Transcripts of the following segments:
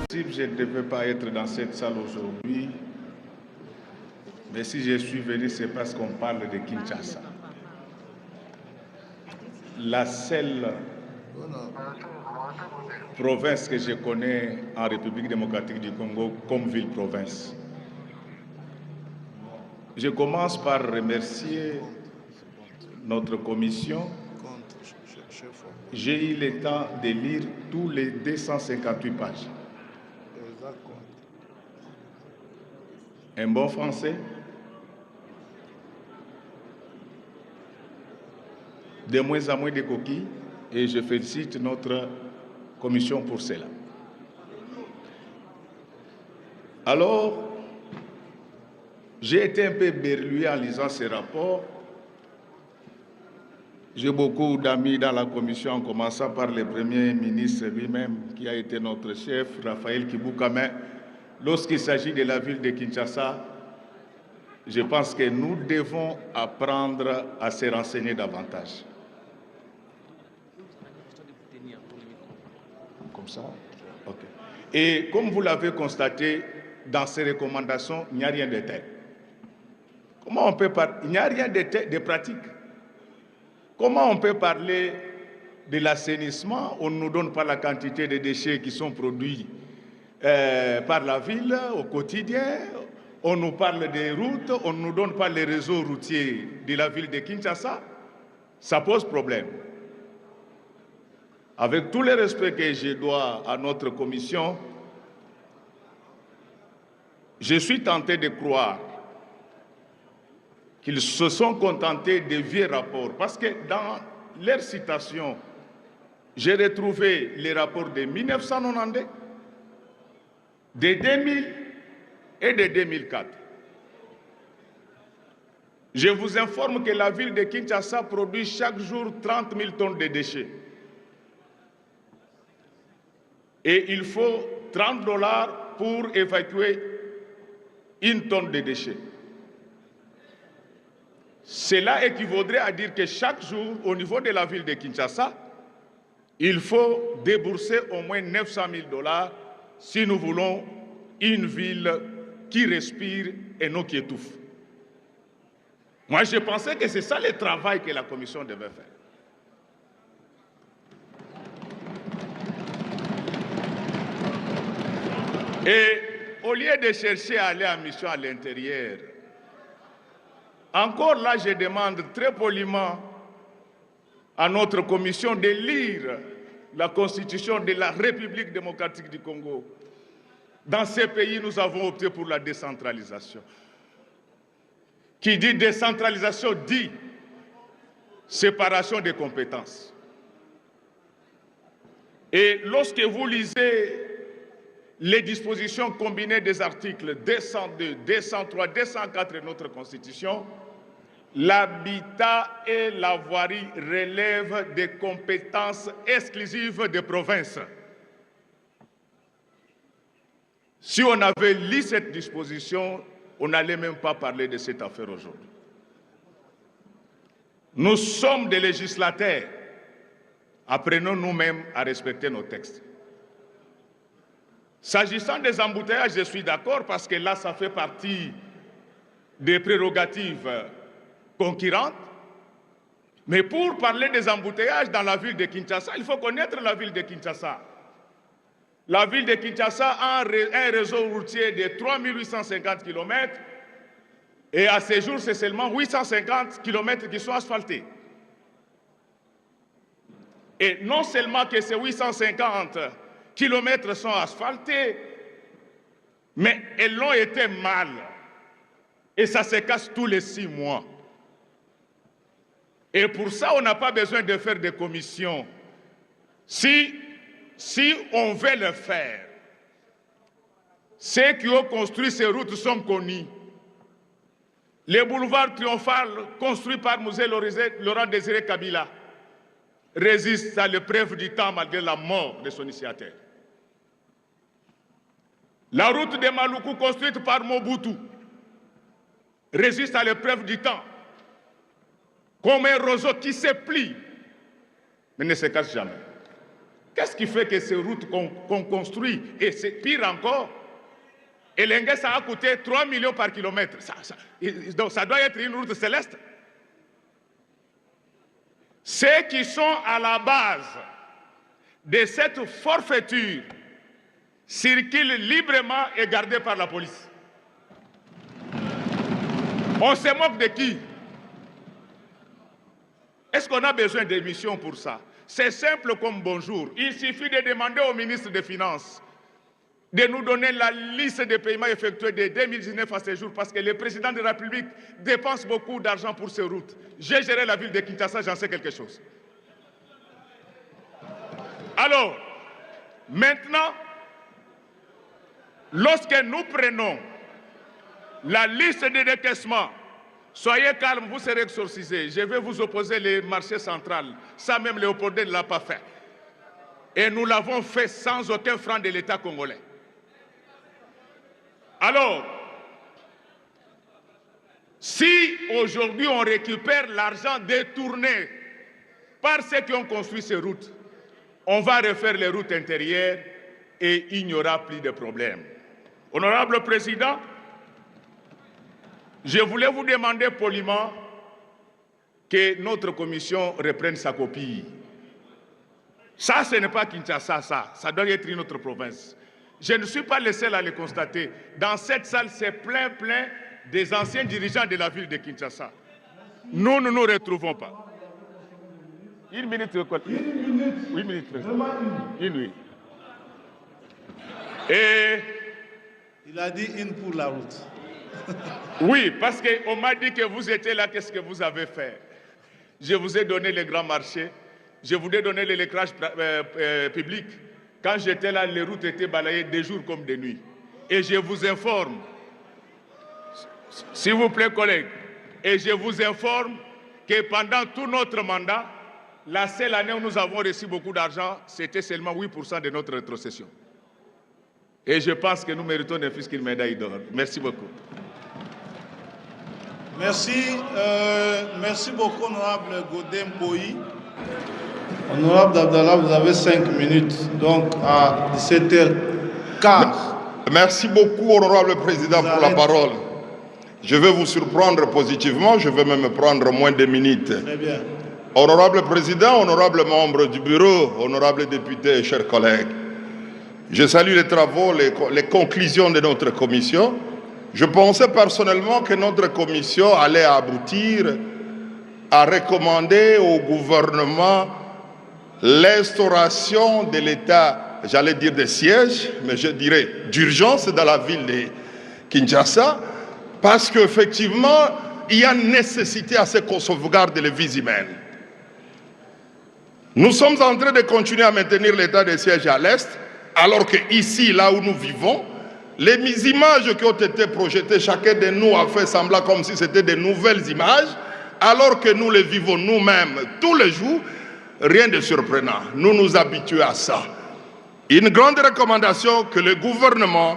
principe, je ne devais pas être dans cette salle aujourd'hui. Mais si je suis venu, c'est parce qu'on parle de Kinshasa. La seule province que je connais en République démocratique du Congo comme ville-province. Je commence par remercier notre commission. J'ai eu le temps de lire tous les 258 pages. Un bon français, de moins en moins de coquilles, et je félicite notre commission pour cela. Alors, j'ai été un peu berlué en lisant ces rapports. J'ai beaucoup d'amis dans la commission, en commençant par le Premier ministre lui-même, qui a été notre chef, Raphaël Kiboukame. Lorsqu'il s'agit de la ville de Kinshasa, je pense que nous devons apprendre à se renseigner davantage. Comme ça? OK. Et comme vous l'avez constaté, dans ces recommandations, il n'y a rien de tel. Comment on peut parler? Il n'y a rien de pratique. Comment on peut parler de l'assainissement? On ne nous donne pas la quantité de déchets qui sont produits par la ville au quotidien. On nous parle des routes, on ne nous donne pas les réseaux routiers de la ville de Kinshasa. Ça pose problème. Avec tout le respect que je dois à notre commission, je suis tenté de croire qu'ils se sont contentés de vieux rapports. Parce que dans leur citation, j'ai retrouvé les rapports de 1992, de 2000 et de 2004. Je vous informe que la ville de Kinshasa produit chaque jour 30 000 tonnes de déchets. Et il faut 30 $ pour évacuer une tonne de déchets. Cela équivaudrait à dire que chaque jour, au niveau de la ville de Kinshasa, il faut débourser au moins 900 000 $ si nous voulons une ville qui respire et non qui étouffe. Moi, je pensais que c'est ça le travail que la commission devait faire. Et au lieu de chercher à aller en mission à l'intérieur, encore là, je demande très poliment à notre commission de lire la Constitution de la République démocratique du Congo. Dans ces pays, nous avons opté pour la décentralisation. Qui dit décentralisation dit séparation des compétences. Et lorsque vous lisez les dispositions combinées des articles 202, 203, 204 de notre Constitution, l'habitat et la voirie relèvent des compétences exclusives des provinces. Si on avait lu cette disposition, on n'allait même pas parler de cette affaire aujourd'hui. Nous sommes des législateurs. Apprenons nous-mêmes à respecter nos textes. S'agissant des embouteillages, je suis d'accord parce que là, ça fait partie des prérogatives concurrentes. Mais pour parler des embouteillages dans la ville de Kinshasa, il faut connaître la ville de Kinshasa. La ville de Kinshasa a un réseau routier de 3850 km et à ce jour, c'est seulement 850 km qui sont asphaltés. Et non seulement que ces 850 km sont asphaltés, mais elles l'ont été mal. Et ça se casse tous les 6 mois. Et pour ça, on n'a pas besoin de faire des commissions. Si on veut le faire, ceux qui ont construit ces routes sont connus. Les boulevards triomphales construits par Mosée Laurent Désiré Kabila résistent à l'épreuve du temps malgré la mort de son initiateur. La route de Maluku construite par Mobutu résiste à l'épreuve du temps comme un roseau qui se plie mais ne se casse jamais. Qu'est-ce qui fait que ces routes qu'on construit, et c'est pire encore, et Lengue, ça a coûté 3 millions par kilomètre. Donc ça doit être une route céleste. Ceux qui sont à la base de cette forfaiture circulent librement et gardés par la police. On se moque de qui? Est-ce qu'on a besoin d'émissions pour ça? C'est simple comme bonjour. Il suffit de demander au ministre des Finances de nous donner la liste des paiements effectués de 2019 à ce jour, parce que le président de la République dépense beaucoup d'argent pour ces routes. J'ai géré la ville de Kinshasa, j'en sais quelque chose. Alors, maintenant, lorsque nous prenons la liste des décaissements, soyez calme, vous serez exorcisés. Je vais vous opposer les marchés centrales. Ça, même Léopoldin ne l'a pas fait. Et nous l'avons fait sans aucun franc de l'État congolais. Alors, si aujourd'hui on récupère l'argent détourné par ceux qui ont construit ces routes, on va refaire les routes intérieures et il n'y aura plus de problème. Honorable Président, je voulais vous demander poliment que notre commission reprenne sa copie. Ça, ce n'est pas Kinshasa, ça doit être une autre province. Je ne suis pas le seul à le constater. Dans cette salle, c'est plein des anciens dirigeants de la ville de Kinshasa. Nous ne nous retrouvons pas. Une minute. Une minute, président. Une minute. Et il a dit une pour la route. Oui, parce qu'on m'a dit que vous étiez là, qu'est-ce que vous avez fait? Je vous ai donné les grands marchés, je vous ai donné l'éclairage public. Quand j'étais là, les routes étaient balayées de jour comme de nuit. Et je vous informe, s'il vous plaît, collègues, et je vous informe que pendant tout notre mandat, la seule année où nous avons reçu beaucoup d'argent, c'était seulement 8% de notre rétrocession. Et je pense que nous méritons ne fût-ce qu'une médaille d'or. Merci beaucoup. Merci, merci beaucoup, honorable Godem Boyi. Honorable Abdallah, vous avez 5 minutes, donc à 17h15. Merci beaucoup, honorable président, pour la parole. Je vais vous surprendre positivement, je vais même prendre moins de minutes. Très bien. Honorable président, honorable membre du bureau, honorable député, chers collègues, je salue les travaux, les conclusions de notre commission. Je pensais personnellement que notre commission allait aboutir à recommander au gouvernement l'instauration de l'état, j'allais dire de siège, mais je dirais d'urgence dans la ville de Kinshasa, parce qu'effectivement, il y a nécessité à ce qu'on sauvegarde les vies humaines. Nous sommes en train de continuer à maintenir l'état de siège à l'Est, alors qu'ici, là où nous vivons, les images qui ont été projetées, chacun de nous a fait semblant comme si c'était de nouvelles images, alors que nous les vivons nous-mêmes tous les jours. Rien de surprenant, nous nous habituons à ça. Une grande recommandation que le gouvernement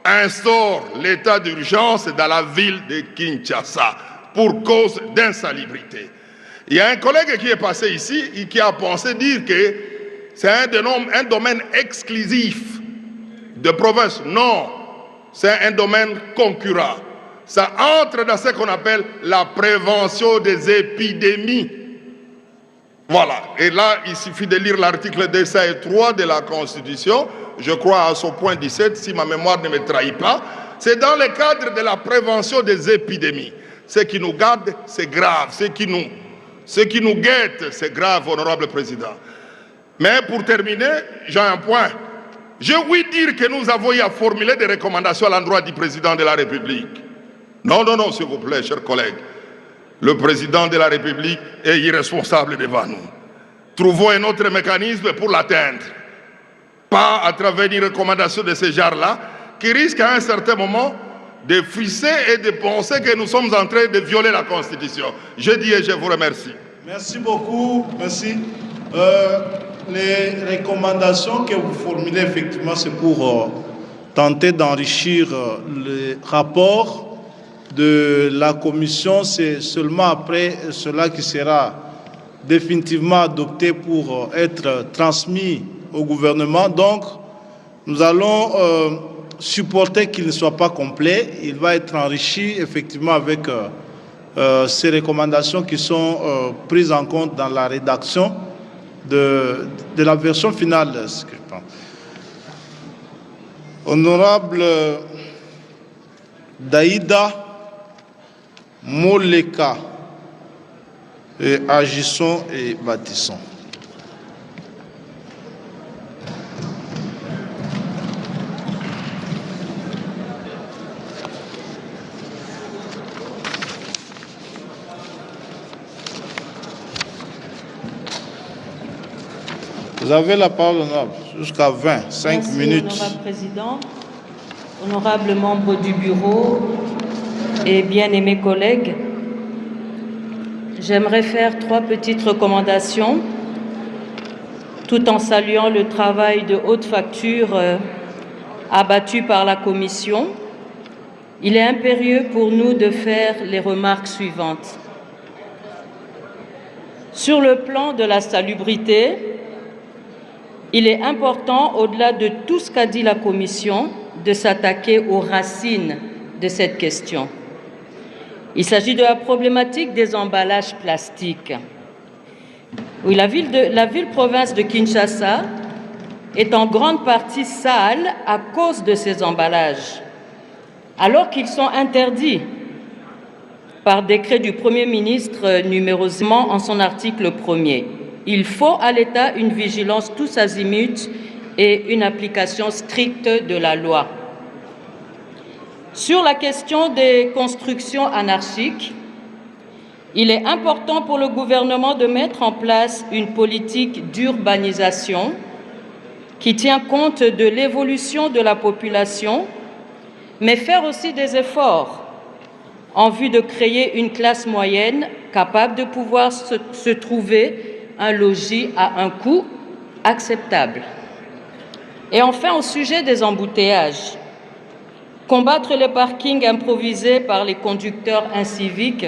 instaure l'état d'urgence dans la ville de Kinshasa pour cause d'insalubrité. Il y a un collègue qui est passé ici et qui a pensé dire que c'est un domaine exclusif de province. Non, c'est un domaine concurrent. Ça entre dans ce qu'on appelle la prévention des épidémies. Voilà, et là, il suffit de lire l'article 203 de la Constitution, je crois à son point 17, si ma mémoire ne me trahit pas. C'est dans le cadre de la prévention des épidémies. Ce qui nous garde, c'est grave. Ce qui nous guette, c'est grave, honorable président. Mais pour terminer, j'ai un point. Je veux dire que nous avons eu à formuler des recommandations à l'endroit du président de la République. Non, s'il vous plaît, chers collègues. Le président de la République est irresponsable devant nous. Trouvons un autre mécanisme pour l'atteindre. Pas à travers une recommandation de ce genre-là, qui risque à un certain moment de frisser et de penser que nous sommes en train de violer la Constitution. Je dis et je vous remercie. Merci beaucoup, merci. Les recommandations que vous formulez, effectivement, c'est pour tenter d'enrichir le rapport de la commission. C'est seulement après cela qui sera définitivement adopté pour être transmis au gouvernement. Donc, nous allons supporter qu'il ne soit pas complet. Il va être enrichi effectivement avec ces recommandations qui sont prises en compte dans la rédaction de la version finale. Honorable Daïda Moleka, et agissons et bâtissons. Vous avez la parole, honorable, jusqu'à 25 minutes. Merci, honorable président, honorables membres du bureau et bien-aimés collègues. J'aimerais faire 3 petites recommandations, tout en saluant le travail de haute facture abattu par la Commission. Il est impérieux pour nous de faire les remarques suivantes. Sur le plan de la salubrité, il est important, au-delà de tout ce qu'a dit la Commission, de s'attaquer aux racines de cette question. Il s'agit de la problématique des emballages plastiques. Oui, la ville-province de Kinshasa est en grande partie sale à cause de ces emballages, alors qu'ils sont interdits par décret du Premier ministre numéro 0 en son article 1er. Il faut à l'État une vigilance tous azimuts et une application stricte de la loi. Sur la question des constructions anarchiques, il est important pour le gouvernement de mettre en place une politique d'urbanisation qui tient compte de l'évolution de la population, mais faire aussi des efforts en vue de créer une classe moyenne capable de pouvoir se trouver un logis à un coût acceptable. Et enfin, au sujet des embouteillages, combattre les parkings improvisés par les conducteurs inciviques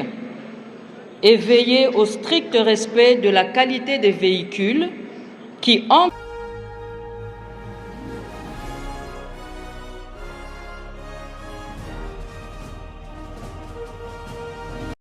et veiller au strict respect de la qualité des véhicules qui entrent